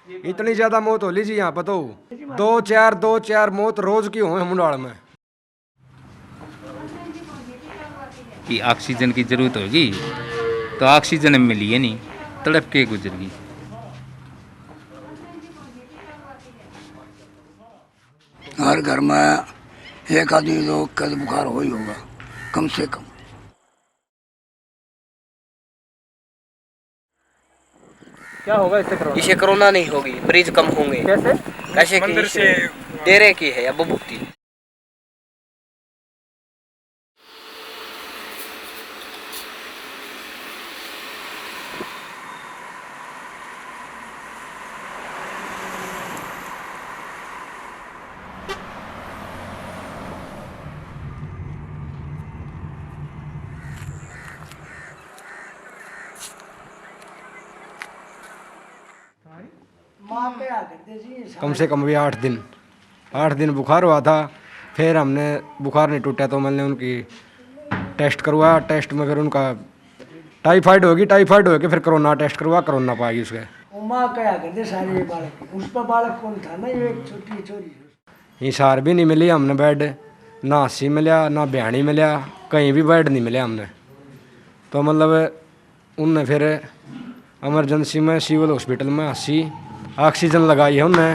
इतनी ज्यादा मौत हो लीजिए यहाँ पर तो दो चार मौत रोज की हुई मुंडाल में। कि ऑक्सीजन की जरूरत होगी तो ऑक्सीजन मिली है नहीं, तड़प के गुजर गई। हर घर में एक आदमी लोग का बुखार हो ही होगा कम से कम। क्या होगा इससे कोरोना? इसे कोरोना नहीं होगी, मरीज कम होंगे। कैसे? कैसे कि इसे डेरे की है या बुभुक्ति। कम से कम भी 8 दिन बुखार हुआ था। फिर हमने बुखार नहीं टूटा तो मैंने उनकी टेस्ट करवाया। टेस्ट में फिर उनका टाइफाइड होगी, टाइफाइड होगी फिर कोरोना टेस्ट करवा, कोरोना पाएगी उसके। माँ क्या करते सारे बालक, उस पर बालक कौन था ना, ये एक छोटी छोरी। हिसार भी नहीं मिली हमने बेड, ना अस्सी मिला ना बयानी मिला, कहीं भी बेड नहीं मिले हमने। तो मतलब उनने फिर एमरजेंसी में सिविल हॉस्पिटल में 80 ऑक्सीजन लगाई है उनने।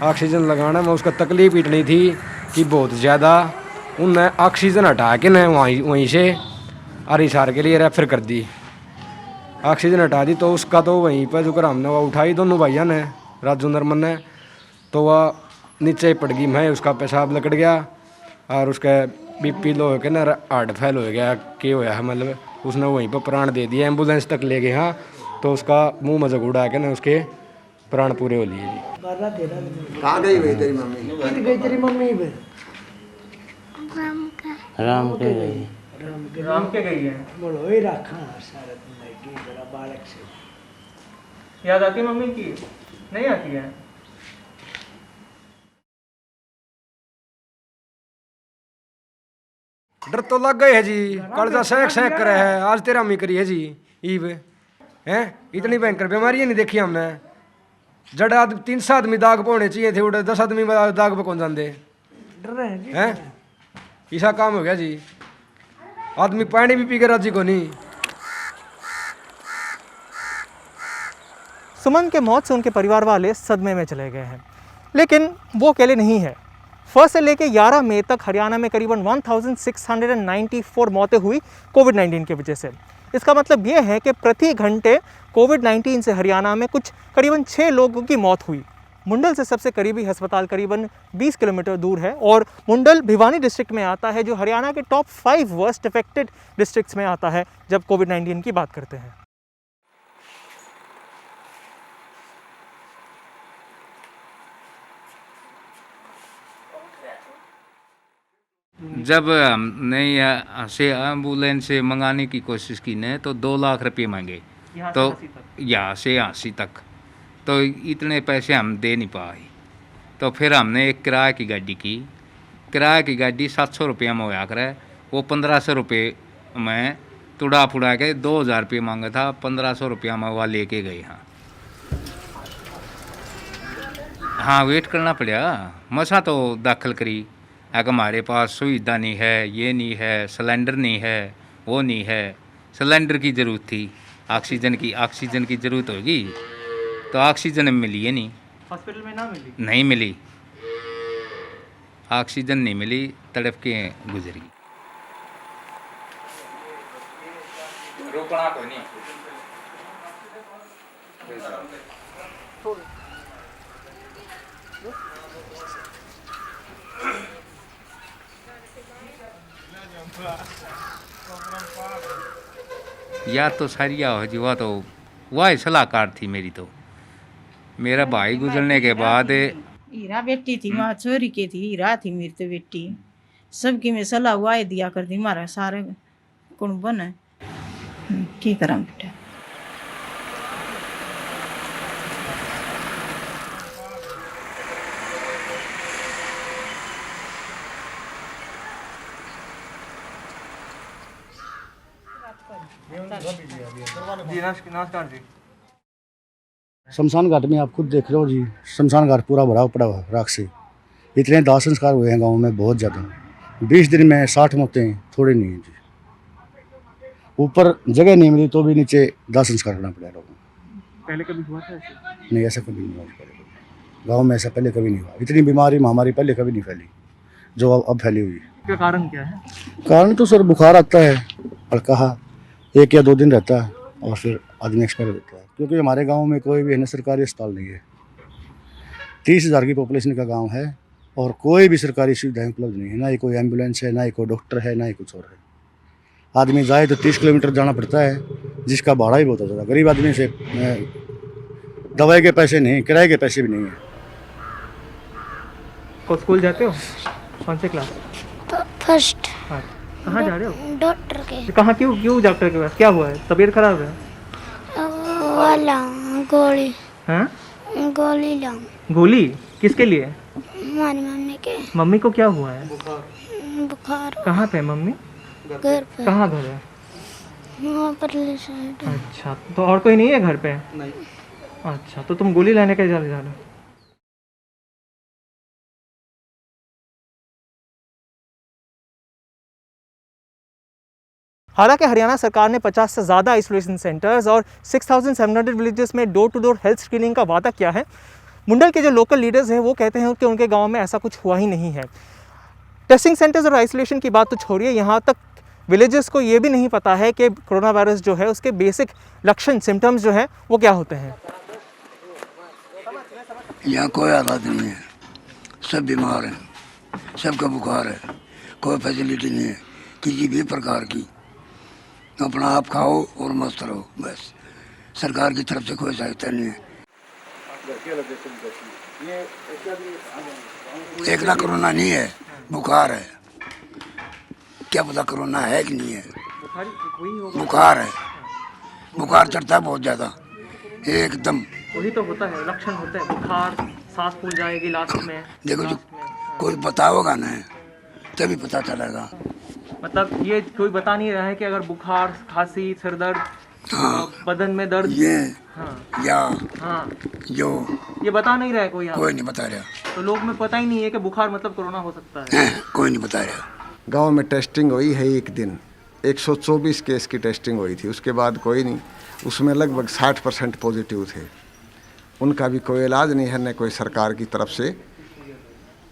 ऑक्सीजन लगाने में उसका तकलीफ इतनी थी कि बहुत ज़्यादा उनने ऑक्सीजन हटा के न वहीं से हिसार के लिए रेफर कर दी। ऑक्सीजन हटा दी तो उसका तो वहीं पर जो कर हमने वो उठाई दोनों भाइयों ने, राजू नरमन ने, तो वह नीचे ही पड़ गई। मैं उसका पेशाब लकड़ गया और उसका बीपी लो हो के ना हार्ट फेल हो गया कि होया है, मतलब उसने वहीं पर प्राण दे दिया। एम्बुलेंस तक ले गए हाँ, तो उसका मुंह मजाक उड़ा के ना उसके प्राण पूरे हो लिए जी। कहाँ गई भाई तेरी मम्मी? गई तेरी मम्मी पे राम के गई है। बोलो ही रखा सारा दिन जरा बालक से याद आती मम्मी की? नहीं आती है। डर तो लग गए है जी, कर्जा सेक सेक करे है। आज तेरा मी करी है जी ईब हैं। इतनी भयंकर बीमारी नहीं देखी हमने। जड़ 300 आदमी दाग पौने चाहिए थे, उड़े 10 आदमी दाग पे कौन जाते डर रहे हैं जी। हैं। ऐसा काम हो गया जी, आदमी पानी भी पी के राजी को नहीं। सुमन के मौत से उनके परिवार वाले सदमे में चले गए हैं, लेकिन वो अकेले नहीं है। 1 से लेकर 11 मई तक हरियाणा में करीबन 1694 मौतें हुई कोविड-19 की वजह से। इसका मतलब ये है कि प्रति घंटे कोविड-19 से हरियाणा में कुछ करीबन 6 लोगों की मौत हुई। मुंडल से सबसे करीबी अस्पताल करीबन 20 किलोमीटर दूर है और मुंडल भिवानी डिस्ट्रिक्ट में आता है, जो हरियाणा के टॉप 5 वर्स्ट अफेक्टेड डिस्ट्रिक्ट्स में आता है जब कोविड-19 की बात करते हैं। जब हमने यहाँ से एम्बुलेंस से मंगाने की कोशिश की ने तो 2 लाख रुपये मांगे, तो यहाँ से 80 तक, तो इतने पैसे हम दे नहीं पाए। तो फिर हमने एक किराए की गाड़ी की। किराए की गाड़ी 700 रुपये में होया करे, वो 1500 रुपये में तुड़ा फुड़ा के 2000 रुपये मांगा था। 1500 रुपया में वह लेके गए। हाँ वेट करना पड़ा, मसा तो दाखिल करी। अगर हमारे पास सुविधा नहीं है, ये नहीं है, सिलेंडर नहीं है, वो नहीं है। सिलेंडर की ज़रूरत थी, ऑक्सीजन की ज़रूरत होगी तो ऑक्सीजन मिली है नहीं, हॉस्पिटल में ना मिली, नहीं मिली, ऑक्सीजन नहीं मिली, तड़प के गुजरी। रोकना कोई नहीं। याद तो सारी हो जी, वह तो वह सलाहकार थी मेरी। तो मेरा भाई गुजरने के बाद हीरा बेटी थी, वहाँ चोरी की थी, हीरा थी मेरी तो बेटी। सबकी मैं सलाह हुआ दिया करती, हमारा सारे कौन बने की करा बेटा। जी नमस्कार जी। शमशान घाट में आप खुद देख लो जी, शमशान घाट पूरा भरा पड़ा हुआ राख से। इतने दाह संस्कार हुए हैं गांव में बहुत ज़्यादा। 20 दिन में 60 मौतें थोड़ी नहीं है जी। ऊपर जगह नहीं मिली तो भी नीचे दाह संस्कार करना पड़ा लोगों को। पहले कभी हुआ था ऐसे? नहीं, ऐसा कभी नहीं हुआ पहले कभी। गाँव में ऐसा पहले कभी नहीं हुआ। इतनी बीमारी महामारी पहले कभी नहीं फैली जो अब फैली हुई है। इसका कारण क्या है? कारण तो सर बुखार आता है हल्का, 1 या 2 दिन रहता है और फिर आदमी एक्सपायर हो जाता है। क्योंकि हमारे गांव में कोई भी है ना सरकारी अस्पताल नहीं है। 30,000 की पॉपुलेशन का गांव है और कोई भी सरकारी सुविधाएं उपलब्ध नहीं है। ना ही कोई एम्बुलेंस है, ना ही कोई डॉक्टर है, ना ही कुछ और है। आदमी जाए तो 30 किलोमीटर जाना पड़ता है, जिसका भाड़ा ही बहुत ज़्यादा। गरीब आदमी से दवाई के पैसे नहीं, किराए के पैसे भी नहीं है। को स्कूल जाते हो? कौन से क्लास? फर्स्ट। हाँ। कहाँ जा रहे हो? डॉक्टर के। कहाँ क्यों डॉक्टर के पास? क्या हुआ है? तबीयत खराब है? वाला गोली। हाँ? गोली लाऊं। गोली किसके लिए? हमारी मम्मी के। मम्मी को क्या हुआ है? बुखार। कहाँ पे मम्मी? घर पे। कहाँ घर है? वहाँ पर ले साइड। अच्छा, तो और कोई नहीं है घर पे? नहीं। अच्छा, तो तुम गोली लेने के जा रहे हो? हालांकि हरियाणा सरकार ने 50 से ज़्यादा आइसोलेशन सेंटर्स और 6,700 विलेजेस में door to door health screening का वादा किया है। मुंडल के जो लोकल लीडर्स हैं वो कहते हैं कि उनके गांव में ऐसा कुछ हुआ ही नहीं है। टेस्टिंग सेंटर्स और आइसोलेशन की बात तो छोड़िए, यहाँ तक विलेजेस को ये भी नहीं पता है कि कोरोना वायरस जो है उसके बेसिक लक्षण सिम्टम्स जो है वो क्या होते हैं। यहाँ कोई हालात नहीं है, सब बीमार हैं, सबका बुखार है, कोई फैसिलिटी नहीं है किसी भी प्रकार की। अपना आप खाओ और मस्त रहो, बस। सरकार की तरफ से कोई सहायता नहीं है। एक ना कोरोना नहीं है, बुखार है। क्या पता कोरोना है कि नहीं है। बुखार है, बुखार चढ़ता है बहुत ज़्यादा एकदम। वही तो होता है, लक्षण होते हैं, बुखार, सांस फूल जाएगी लास्ट में। देखो जो कोई बताओगा ना तभी पता चलेगा। मतलब ये कोई बता नहीं रहा है कि अगर बुखार, खांसी, सिर दर्द, हाँ, बदन में दर्द, ये हाँ, या हाँ, जो ये बता नहीं रहा है कोई कोई नहीं बता रहा। तो लोग में पता ही नहीं है कि बुखार मतलब कोरोना हो सकता है। कोई नहीं बता रहा। गांव में टेस्टिंग हुई है एक दिन, 124 केस की टेस्टिंग हुई थी। उसके बाद कोई नहीं, उसमें लगभग 60% पॉजिटिव थे। उनका भी कोई इलाज नहीं है, न कोई सरकार की तरफ से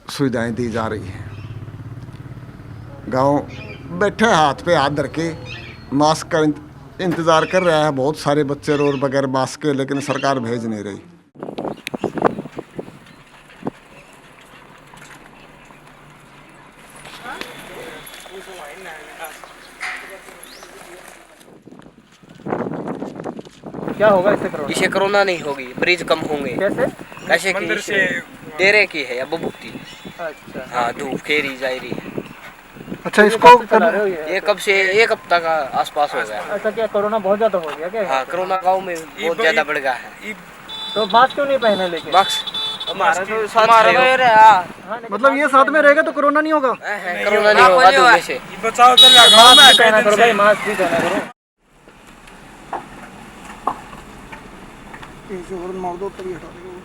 सुविधाएं दी जा रही हैं। गांव बैठे हाथ पे हाथ धर के मास्क का इंतज़ार कर रहा है। बहुत सारे बच्चे रो बगैर मास्क के, लेकिन सरकार भेज नहीं रही। क्या होगा इससे कोरोना नहीं होगी, मरीज कम होंगे। कैसे मंदिर से डेरे की है या बबूती। अच्छा। हाँ, धूप खेरी जायरी। अच्छा, इसको ये कब से 1 हफ्ता का आसपास हो गया। अच्छा, क्या कोरोना बहुत ज्यादा हो गया क्या? हाँ, कोरोना गाँव में बहुत ज्यादा बढ़ गया है। तो मास्क क्यों नहीं पहने? लेकिन मास्क हमारा तो साथ मतलब ये साथ में रहेगा तो कोरोना नहीं होगा? कोरोना नहीं होगा। दूर से बचाओ चल रहा, मास्क पहना करो भाई, मास्क भी पहना करो। मार दो तभी हटा देंगे।